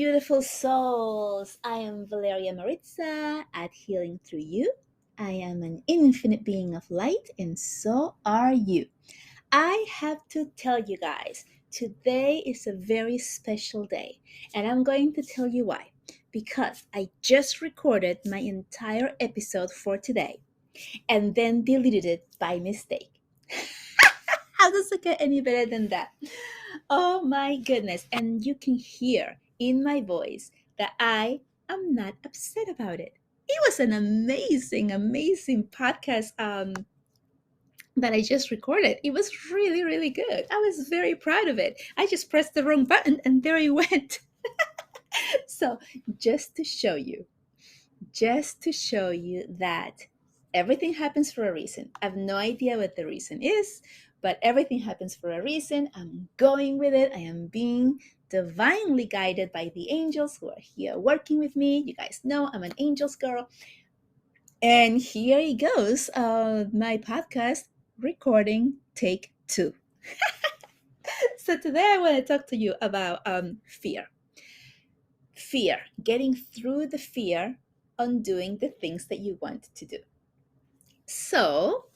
beautiful souls. I am Valeria Maritza at Healing Through You. I am an infinite being of light, and so are you. I have to tell you guys, today is a very special day, and I'm going to tell you why. Because I just recorded my entire episode for today and then deleted it by mistake. How does it get any better than that? Oh my goodness. And you can hear in my voice that I am not upset about it. It was an amazing, amazing podcast that I just recorded. It was really, really good. I was very proud of it. I just pressed the wrong button and there it went. So, just to show you, that everything happens for a reason. I have no idea what the reason is, but everything happens for a reason. I'm going with it. I am being divinely guided by the angels who are here working with me. You guys know I'm an angels girl. And here it goes, my podcast recording take 2. So today I want to talk to you about fear. Fear, getting through the fear on doing the things that you want to do. So,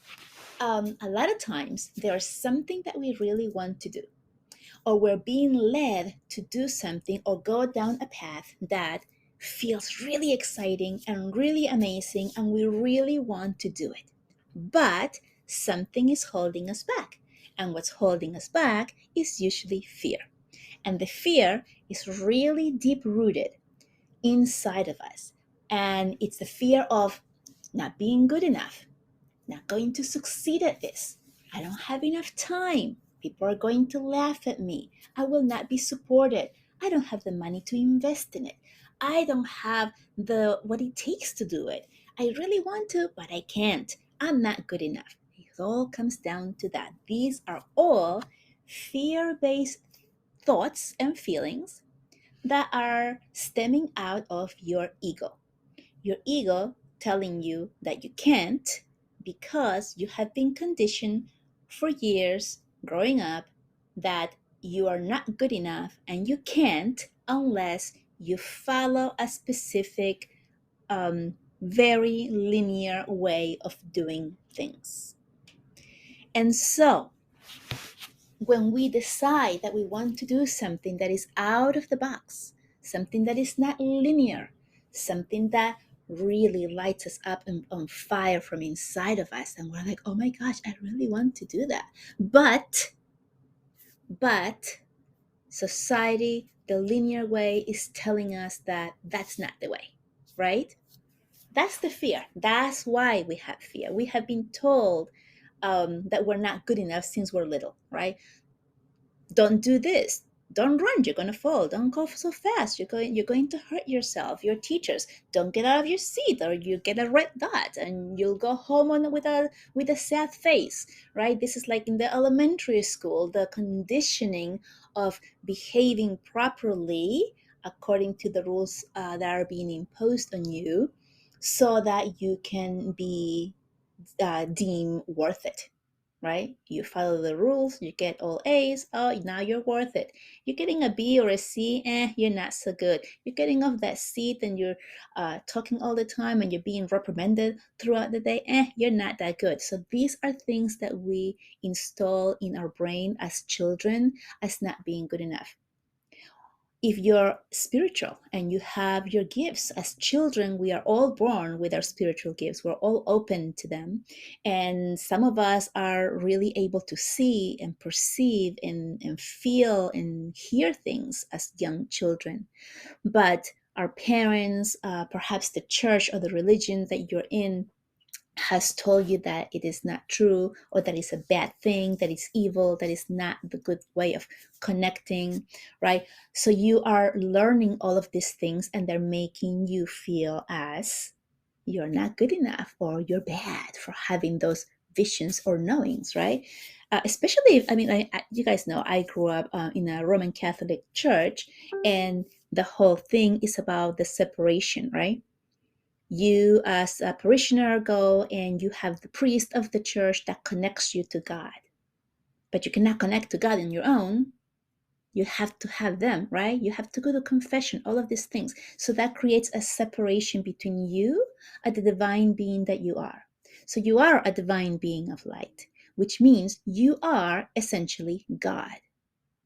a lot of times there's something that we really want to do, or we're being led to do something or go down a path that feels really exciting and really amazing, and we really want to do it. But something is holding us back. And what's holding us back is usually fear. And the fear is really deep rooted inside of us. And it's the fear of not being good enough, not going to succeed at this. I don't have enough time. People are going to laugh at me. I will not be supported. I don't have the money to invest in it. I don't have the what it takes to do it. I really want to, but I can't. I'm not good enough. It all comes down to that. These are all fear-based thoughts and feelings that are stemming out of your ego. Your ego telling you that you can't because you have been conditioned for years growing up that you are not good enough and you can't unless you follow a specific, very linear way of doing things. And so, when we decide that we want to do something that is out of the box, something that is not linear, something that really lights us up and on fire from inside of us, and we're like, oh my gosh, I really want to do that. But society, the linear way, is telling us that that's not the way, right? That's the fear. That's why we have fear. We have been told that we're not good enough since we're little, right? Don't do this, don't run, you're going to fall, don't go so fast, you're going to hurt yourself. Your teachers, don't get out of your seat or you get a red dot and you'll go home with a sad face, right? This is like in the elementary school, the conditioning of behaving properly according to the rules that are being imposed on you so that you can be deemed worth it, right? You follow the rules, you get all A's. Oh, now you're worth it. You're getting a B or a C, you're not so good. You're getting off that seat and you're talking all the time and you're being reprimanded throughout the day, you're not that good. So these are things that we install in our brain as children as not being good enough. If you're spiritual and you have your gifts as children, we are all born with our spiritual gifts. We're all open to them. And some of us are really able to see and perceive and feel and hear things as young children. But our parents, perhaps the church or the religion that you're in, has told you that it is not true, or that it's a bad thing, that it's evil, that is not the good way of connecting, right? So you are learning all of these things and they're making you feel as you're not good enough or you're bad for having those visions or knowings, right? Especially if, you guys know, I grew up in a Roman Catholic church, and the whole thing is about the separation, right? You as a parishioner go and you have the priest of the church that connects you to God, but you cannot connect to God on your own. You have to have them, right? You have to go to confession, all of these things. So that creates a separation between you and the divine being that you are. So you are a divine being of light, which means you are essentially God.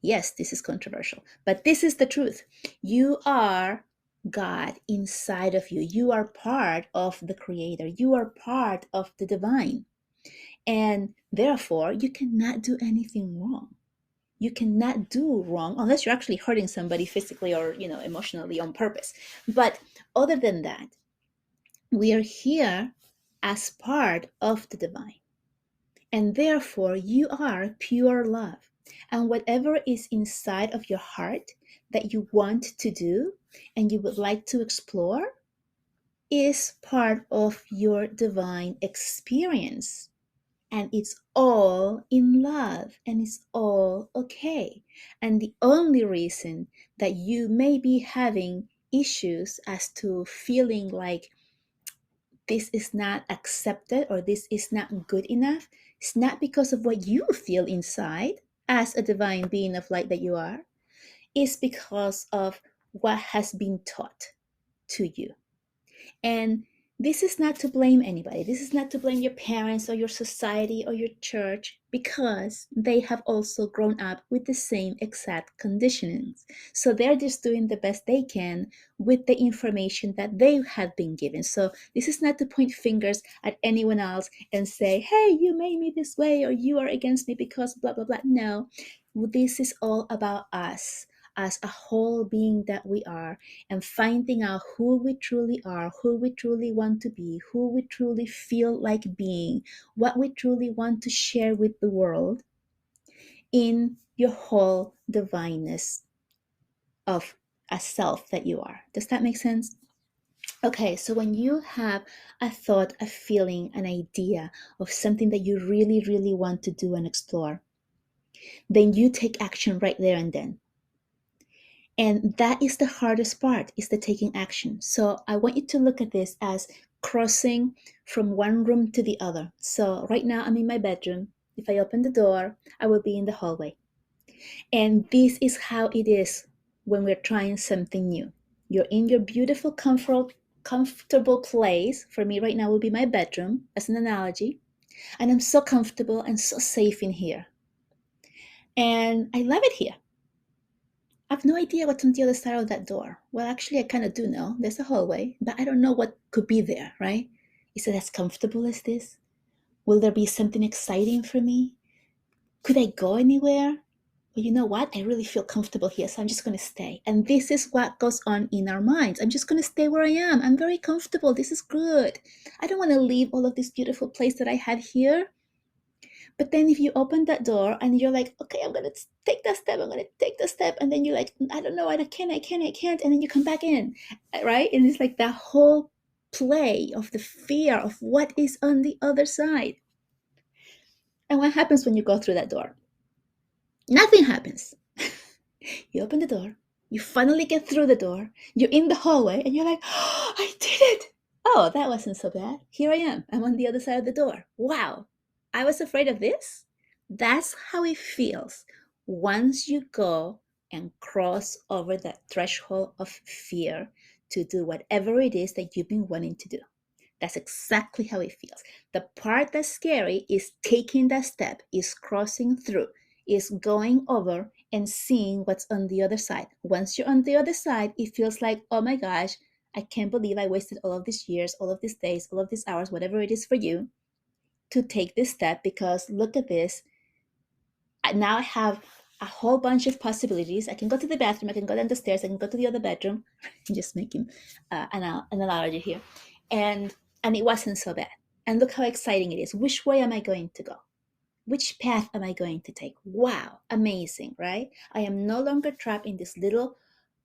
Yes, this is controversial, but this is the truth. You are God inside of you. You are part of the Creator. You are part of the divine. And therefore, you cannot do anything wrong. You cannot do wrong unless you're actually hurting somebody physically or, emotionally on purpose. But other than that, we are here as part of the divine. And therefore, you are pure love. And whatever is inside of your heart that you want to do and you would like to explore is part of your divine experience. And it's all in love and it's all okay. And the only reason that you may be having issues as to feeling like this is not accepted or this is not good enough, it's not because of what you feel inside as a divine being of light that you are, it's because of what has been taught to you. And this is not to blame anybody. This is not to blame your parents or your society or your church because they have also grown up with the same exact conditionings. So they're just doing the best they can with the information that they have been given. So this is not to point fingers at anyone else and say, hey, you made me this way or you are against me because blah, blah, blah. No, this is all about us as a whole being that we are, and finding out who we truly are, who we truly want to be, who we truly feel like being, what we truly want to share with the world in your whole divineness of a self that you are. Does that make sense? Okay, so when you have a thought, a feeling, an idea of something that you really, really want to do and explore, then you take action right there and then. And that is the hardest part, is the taking action. So I want you to look at this as crossing from one room to the other. So right now I'm in my bedroom. If I open the door, I will be in the hallway. And this is how it is when we're trying something new. You're in your beautiful, comfortable place. For me right now will be my bedroom as an analogy. And I'm so comfortable and so safe in here. And I love it here. I have no idea what's on the other side of that door. Well, actually, I kind of do know. There's a hallway, but I don't know what could be there, right? Is it as comfortable as this? Will there be something exciting for me? Could I go anywhere? Well, you know what? I really feel comfortable here, so I'm just going to stay. And this is what goes on in our minds. I'm just going to stay where I am. I'm very comfortable. This is good. I don't want to leave all of this beautiful place that I had here. But then if you open that door and you're like, okay, I'm going to take that step, I'm going to take the step. And then you're like, I don't know, I can't. And then you come back in, right? And it's like that whole play of the fear of what is on the other side. And what happens when you go through that door? Nothing happens. You open the door, you finally get through the door, you're in the hallway, and you're like, oh, I did it. Oh, that wasn't so bad. Here I am. I'm on the other side of the door. Wow. I was afraid of this. That's how it feels once you go and cross over that threshold of fear to do whatever it is that you've been wanting to do. That's exactly how it feels. The part that's scary is taking that step, is crossing through, is going over and seeing what's on the other side. Once you're on the other side, it feels like, oh my gosh, I can't believe I wasted all of these years, all of these days, all of these hours, whatever it is for you, to take this step, because look at this. Now I have a whole bunch of possibilities. I can go to the bathroom, I can go down the stairs, I can go to the other bedroom. I'm just making an analogy here. And it wasn't so bad. And look how exciting it is. Which way am I going to go? Which path am I going to take? Wow, amazing, right? I am no longer trapped in this little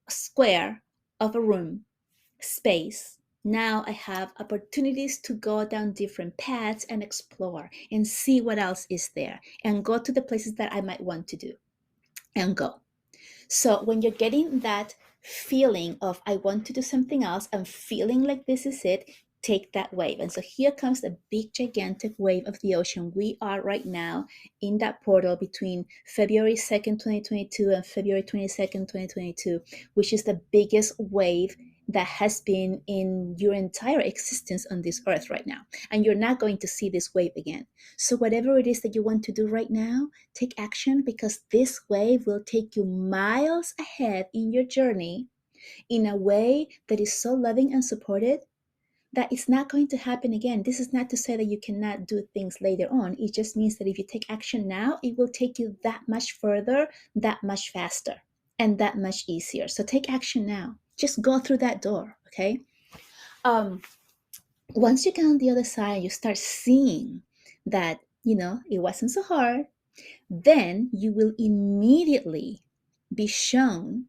square of a room space. Now I have opportunities to go down different paths and explore and see what else is there and go to the places that I might want to do and go. So when you're getting that feeling of I want to do something else, I'm feeling like this is it, take that wave. And so here comes the big, gigantic wave of the ocean. We are right now in that portal between February 2nd, 2022 and February 22nd, 2022, which is the biggest wave that has been in your entire existence on this earth right now. And you're not going to see this wave again. So whatever it is that you want to do right now, take action, because this wave will take you miles ahead in your journey in a way that is so loving and supported that it's not going to happen again. This is not to say that you cannot do things later on. It just means that if you take action now, it will take you that much further, that much faster, and that much easier. So take action now. Just go through that door, okay? Once you get on the other side, you start seeing that, it wasn't so hard, then you will immediately be shown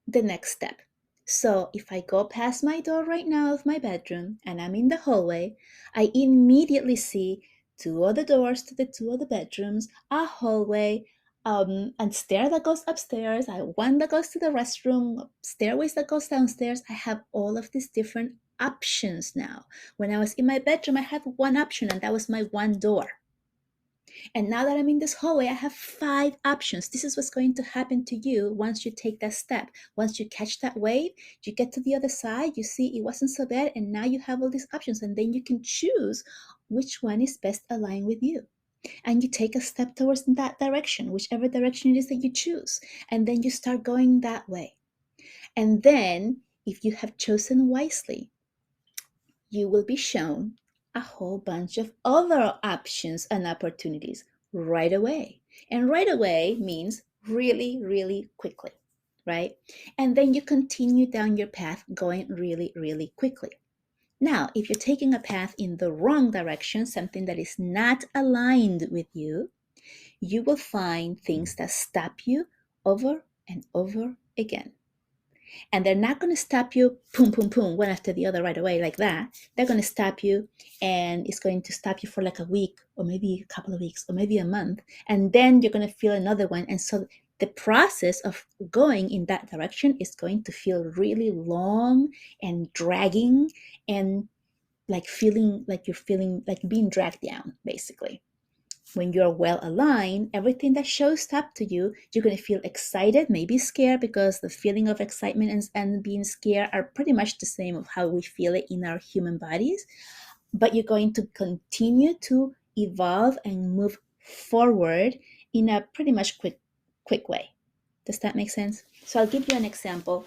the next step. So if I go past my door right now of my bedroom and I'm in the hallway, I immediately see two other doors to the two other bedrooms, a hallway, and stair that goes upstairs, one that goes to the restroom, stairways that goes downstairs. I have all of these different options now. When I was in my bedroom, I had one option, and that was my one door. And now that I'm in this hallway, I have 5 options. This is what's going to happen to you once you take that step. Once you catch that wave, you get to the other side, you see it wasn't so bad, and now you have all these options, and then you can choose which one is best aligned with you. And you take a step towards that direction, whichever direction it is that you choose. And then you start going that way. And then, if you have chosen wisely, you will be shown a whole bunch of other options and opportunities right away. And right away means really, really quickly, right? And then you continue down your path going really, really quickly. Now, if you're taking a path in the wrong direction, something that is not aligned with you, you will find things that stop you over and over again. And they're not going to stop you, boom, boom, boom, one after the other right away like that. They're going to stop you, and it's going to stop you for like a week, or maybe a couple of weeks, or maybe a month. And then you're going to feel another one. And so the process of going in that direction is going to feel really long and dragging, and like feeling like you're feeling like being dragged down, basically. When you're well aligned, everything that shows up to you, you're going to feel excited, maybe scared, because the feeling of excitement and being scared are pretty much the same of how we feel it in our human bodies. But you're going to continue to evolve and move forward in a pretty much quick way. Does that make sense? So I'll give you an example.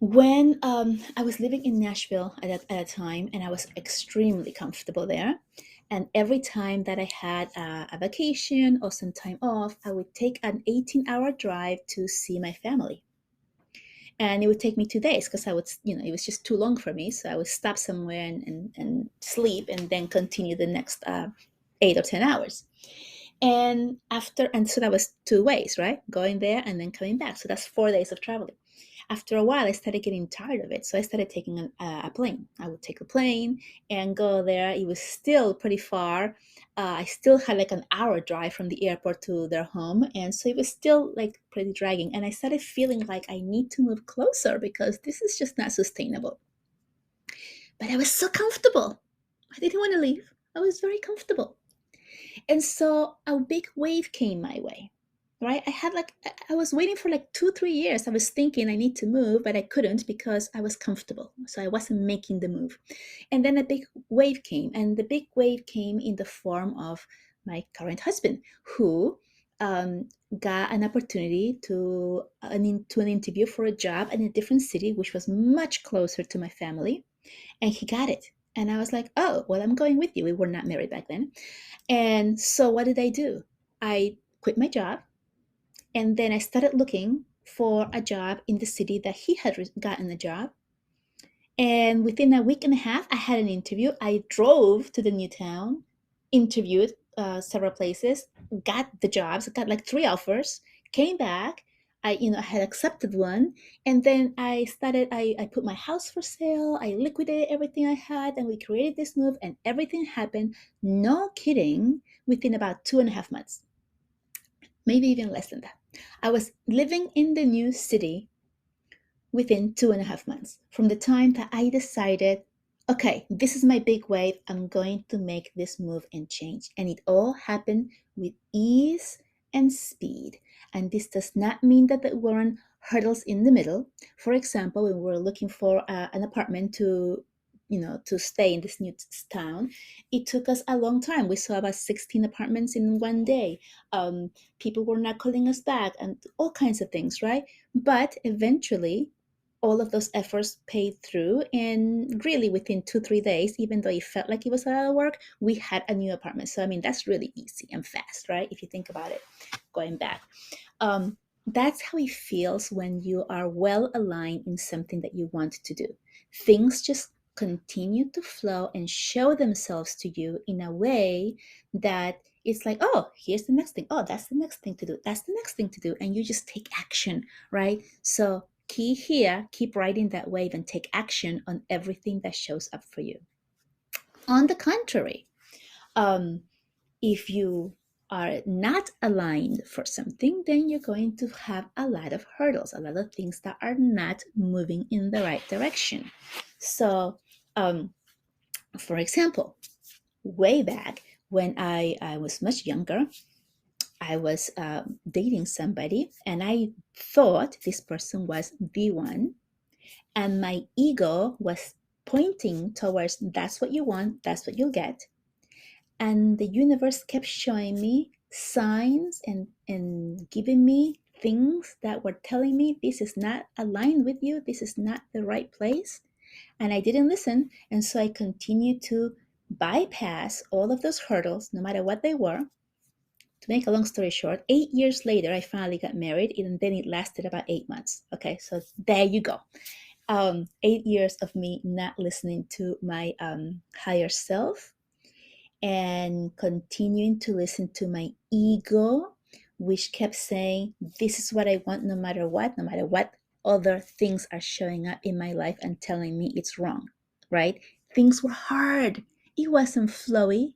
When I was living in Nashville at a time, and I was extremely comfortable there. And every time that I had a vacation or some time off, I would take an 18-hour drive to see my family. And it would take me 2 days, because I would, it was just too long for me. So I would stop somewhere and sleep, and then continue the next 8 or 10 hours. And so that was 2 ways, right? Going there and then coming back. So that's 4 days of traveling. After a while, I started getting tired of it. So I started taking a plane. I would take a plane and go there. It was still pretty far. I still had like an hour drive from the airport to their home. And so it was still like pretty dragging. And I started feeling like I need to move closer, because this is just not sustainable. But I was so comfortable. I didn't want to leave. I was very comfortable. And so a big wave came my way, right? I was waiting for like 2, 3 years. I was thinking I need to move, but I couldn't, because I was comfortable. So I wasn't making the move. And then a big wave came, and the big wave came in the form of my current husband, who got an opportunity to an interview for a job in a different city, which was much closer to my family. And he got it. And I was like, oh, well, I'm going with you. We were not married back then. And so what did I do? I quit my job, and then I started looking for a job in the city that he had gotten a job. And within a week and a half, I had an interview. I drove to the new town, interviewed several places, got the jobs, got like 3 offers, came back. I had accepted one, and then I put my house for sale. I liquidated everything I had, and we created this move, and everything happened, no kidding, within about 2.5 months, maybe even less than that. I was living in the new city within 2.5 months from the time that I decided, okay, this is my big wave, I'm going to make this move and change. And it all happened with ease and speed. And this does not mean that there weren't hurdles in the middle. For example, when we were looking for an apartment to stay in this new town, it took us a long time. We saw about 16 apartments in one day. People were not calling us back and all kinds of things, right? But eventually, all of those efforts paid through, and really within 2 3 days, even though it felt like it was a lot of work, we had a new apartment. So I mean, that's really easy and fast, right? If you think about it, going back. um, that's how it feels when you are well aligned in something that you want to do. Things just continue to flow and show themselves to you in a way that it's like, oh, here's the next thing. Oh, that's the next thing to do. That's the next thing to do. And you just take action, right? So, key here, keep riding that wave and take action on everything that shows up for you. On the contrary, um, if you are not aligned for something, then you're going to have a lot of hurdles, a lot of things that are not moving in the right direction. So, um, for example, way back when I was much younger, I was dating somebody and I thought this person was the one, and my ego was pointing towards that's what you want, that's what you'll get. And the universe kept showing me signs and giving me things that were telling me this is not aligned with you, this is not the right place. And I didn't listen. And so I continued to bypass all of those hurdles, no matter what they were. To make a long story short, 8 years later, I finally got married, and then it lasted about 8 months. Okay, so there you go. 8 years of me not listening to my higher self and continuing to listen to my ego, which kept saying, this is what I want no matter what other things are showing up in my life and telling me it's wrong, right? Things were hard. It wasn't flowy.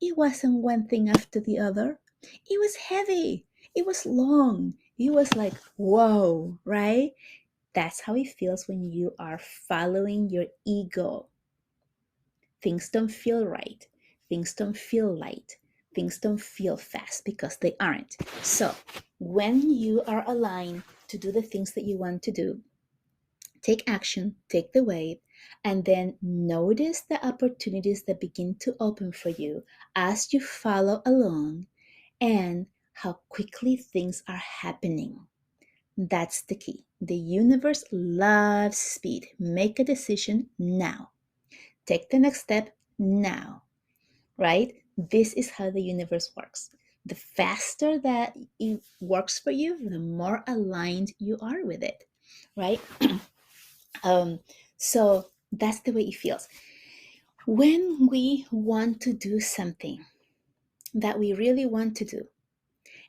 It wasn't one thing after the other. It was heavy. It was long. It was like, whoa, right? That's how it feels when you are following your ego. Things don't feel right. Things don't feel light. Things don't feel fast because they aren't. So, when you are aligned to do the things that you want to do, take action, take the wave, and then notice the opportunities that begin to open for you as you follow along and how quickly things are happening. That's the key. The universe loves speed. Make a decision now. Take the next step now, right? This is how the universe works. The faster that it works for you, the more aligned you are with it, right? um, so that's the way it feels. When we want to do something that we really want to do,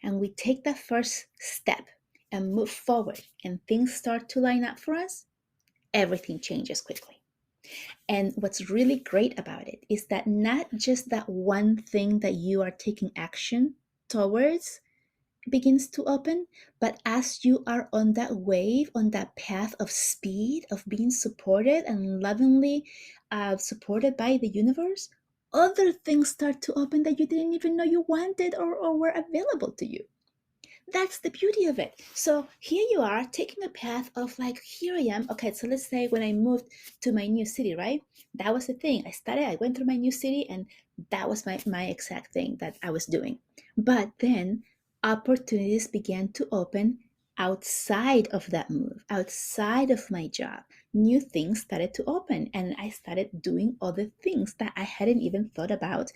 and we take that first step and move forward, and things start to line up for us, everything changes quickly. And what's really great about it is that not just that one thing that you are taking action towards begins to open, but as you are on that wave, on that path of speed, of being supported and lovingly supported by the universe, other things start to open that you didn't even know you wanted or were available to you. That's the beauty of it. So here you are taking a path of like, here I am. Okay, so let's say when I moved to my new city, right? That was the thing. I went through my new city, and that was my exact thing that I was doing. But then opportunities began to open outside of that move, outside of my job. New things started to open, and I started doing other things that I hadn't even thought about.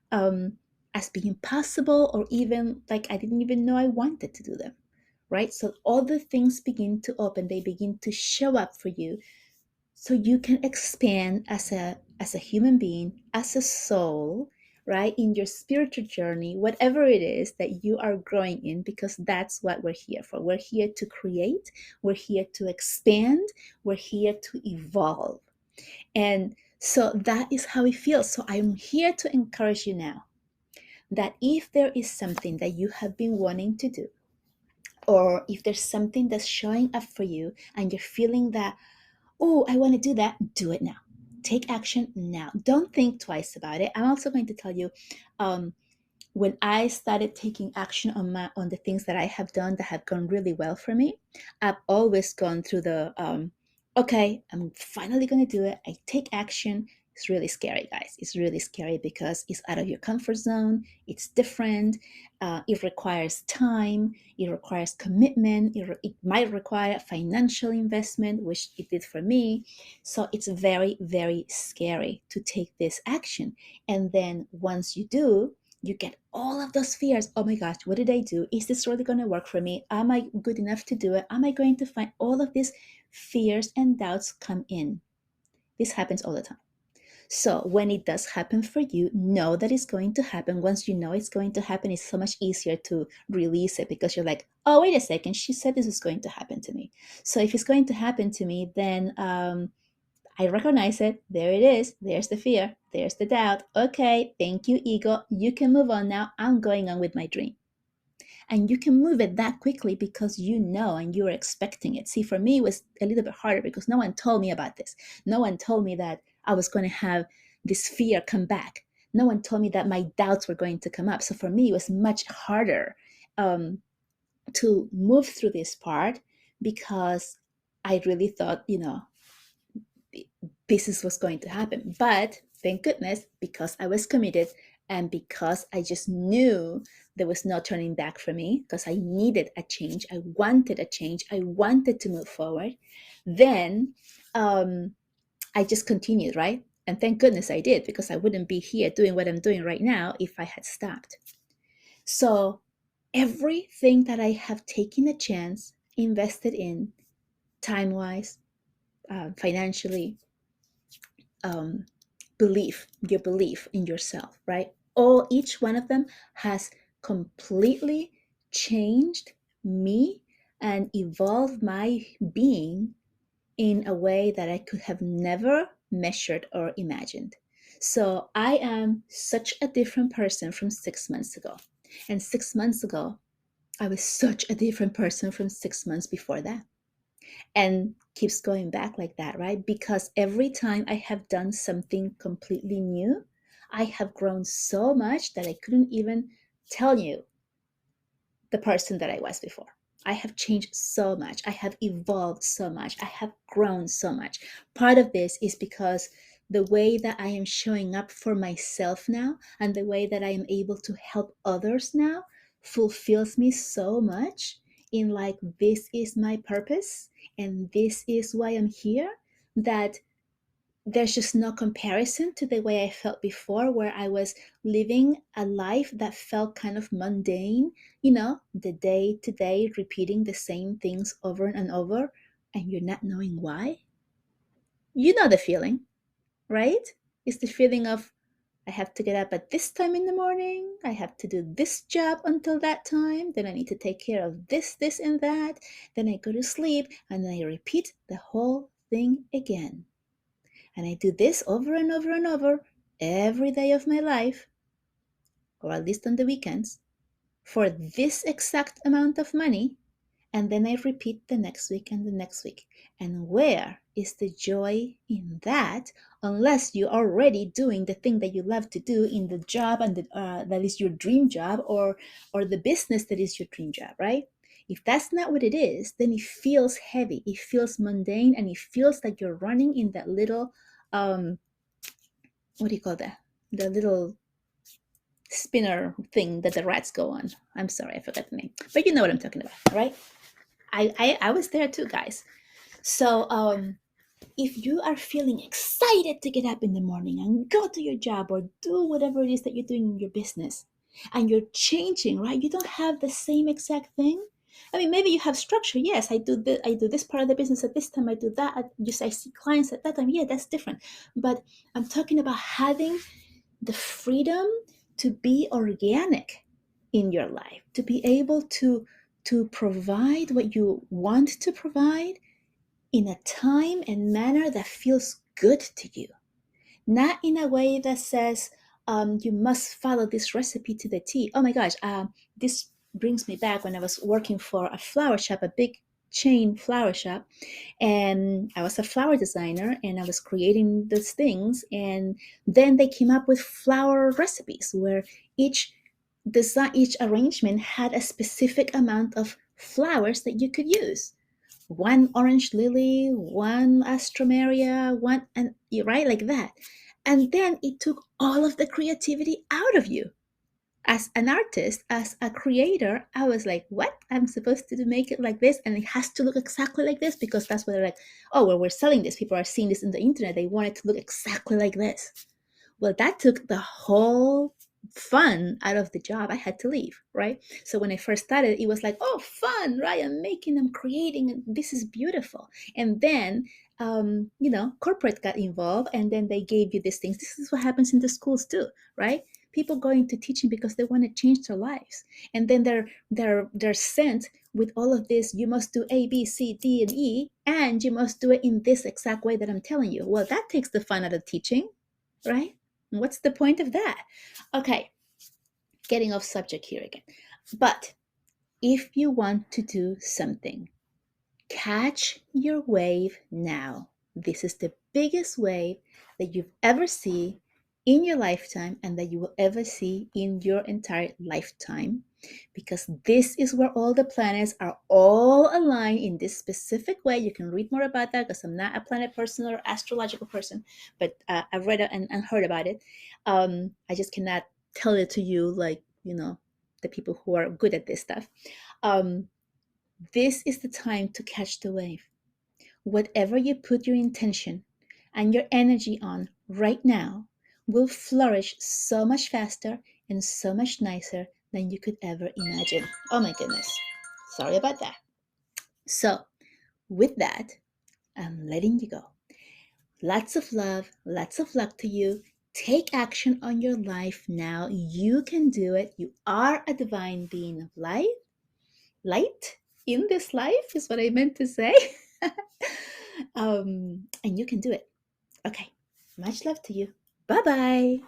Um, as being possible, or even like I didn't even know I wanted to do them, right? So all the things begin to open, they begin to show up for you, so you can expand as a human being, as a soul, right? In your spiritual journey, whatever it is that you are growing in, because that's what we're here for. We're here to create, we're here to expand, we're here to evolve. And so that is how it feels. So I'm here to encourage you now that if there is something that you have been wanting to do, or if there's something that's showing up for you and you're feeling that, Oh, I want to do that. Do it now. Take action now. Don't think twice about it. I'm also going to tell you, um, when I started taking action on the things that I have done that have gone really well for me, I've always gone through the okay, I'm finally going to do it. I take action. It's really scary, guys. It's really scary because it's out of your comfort zone. It's different. It requires time. It requires commitment. It might require financial investment, which it did for me. So it's very, very scary to take this action. And then once you do, you get all of those fears. Oh my gosh, what did I do? Is this really going to work for me? Am I good enough to do it? Am I going to find all of these fears and doubts come in? This happens all the time. So when it does happen for you, know that it's going to happen. Once you know it's going to happen, it's so much easier to release it because you're like, oh, wait a second, she said this is going to happen to me. So if it's going to happen to me, then I recognize it. There it is. There's the fear. There's the doubt. Okay, thank you, ego. You can move on now. I'm going on with my dream. And you can move it that quickly because you know and you're expecting it. See, for me, it was a little bit harder because no one told me about this. No one told me that I was going to have this fear come back. No one told me that my doubts were going to come up. So for me, it was much harder um, to move through this part because I really thought, this is what's going to happen. But thank goodness, because I was committed and because I just knew there was no turning back for me, because I needed a change, I wanted a change, I wanted to move forward, then I just continued, right? And thank goodness I did, because I wouldn't be here doing what I'm doing right now if I had stopped. So everything that I have taken a chance, invested in, time wise, financially, um, your belief in yourself, right? Each one of them has completely changed me and evolved my being in a way that I could have never measured or imagined. So I am such a different person from 6 months ago. And 6 months ago, I was such a different person from 6 months before that, and keeps going back like that, right? Because every time I have done something completely new, I have grown so much that I couldn't even tell you the person that I was before. I have changed so much. I have evolved so much. I have grown so much. Part of this is because the way that I am showing up for myself now and the way that I am able to help others now fulfills me so much in like, this is my purpose and this is why I'm here, that there's just no comparison to the way I felt before, where I was living a life that felt kind of mundane, the day to day, repeating the same things over and over, and you're not knowing why. You know the feeling, right? It's the feeling of, I have to get up at this time in the morning. I have to do this job until that time. Then I need to take care of this, and that. Then I go to sleep and then I repeat the whole thing again. And I do this over and over and over every day of my life, or at least on the weekends, for this exact amount of money. And then I repeat the next week and the next week. And where is the joy in that, unless you're already doing the thing that you love to do in the job and that is your dream job, or the business that is your dream job, right? If that's not what it is, then it feels heavy, it feels mundane, and it feels like you're running in that little what do you call that? The little spinner thing that the rats go on. I'm sorry, I forgot the name, but you know what I'm talking about, right? I was there too, guys. So if you are feeling excited to get up in the morning and go to your job or do whatever it is that you're doing in your business, and you're changing, right? You don't have the same exact thing. I mean, maybe you have structure. Yes, I do this part of the business at this time. I do that. I see clients at that time. Yeah, that's different. But I'm talking about having the freedom to be organic in your life, to be able to provide what you want to provide in a time and manner that feels good to you, not in a way that says you must follow this recipe to the T. Oh my gosh, this brings me back when I was working for a flower shop, a big chain flower shop, and I was a flower designer, and I was creating these things. And then they came up with flower recipes where each design, each arrangement had a specific amount of flowers that you could use. One orange lily, one astromeria, one, and right, like that. And then it took all of the creativity out of you. As an artist, as a creator, I was like, what? I'm supposed to make it like this, and it has to look exactly like this, because that's what they're like, oh, well, we're selling this. People are seeing this in the internet. They want it to look exactly like this. Well, that took the whole fun out of the job. I had to leave, right? So when I first started, it was like, oh, fun, right? I'm making, I'm creating, and this is beautiful. And then, corporate got involved, and then they gave you these things. This is what happens in the schools too, right? People go into teaching because they want to change their lives, and then they're sent with all of this. You must do A, B, C, D, and E, and you must do it in this exact way that I'm telling you. Well, that takes the fun out of teaching, right? What's the point of that? Okay, getting off subject here again. But if you want to do something, catch your wave now. This is the biggest wave that you've ever seen in your lifetime, and that you will ever see in your entire lifetime, because this is where all the planets are all aligned in this specific way. You can read more about that, because I'm not a planet person or astrological person, but I've read it and heard about it. I just cannot tell it to you like, the people who are good at this stuff. Um, this is the time to catch the wave. Whatever you put your intention and your energy on right now will flourish so much faster and so much nicer than you could ever imagine. Oh my goodness. Sorry about that. So, with that, I'm letting you go. Lots of love, lots of luck to you. Take action on your life now. You can do it. You are a divine being of light in this life, is what I meant to say. And you can do it. Okay, much love to you. Bye bye.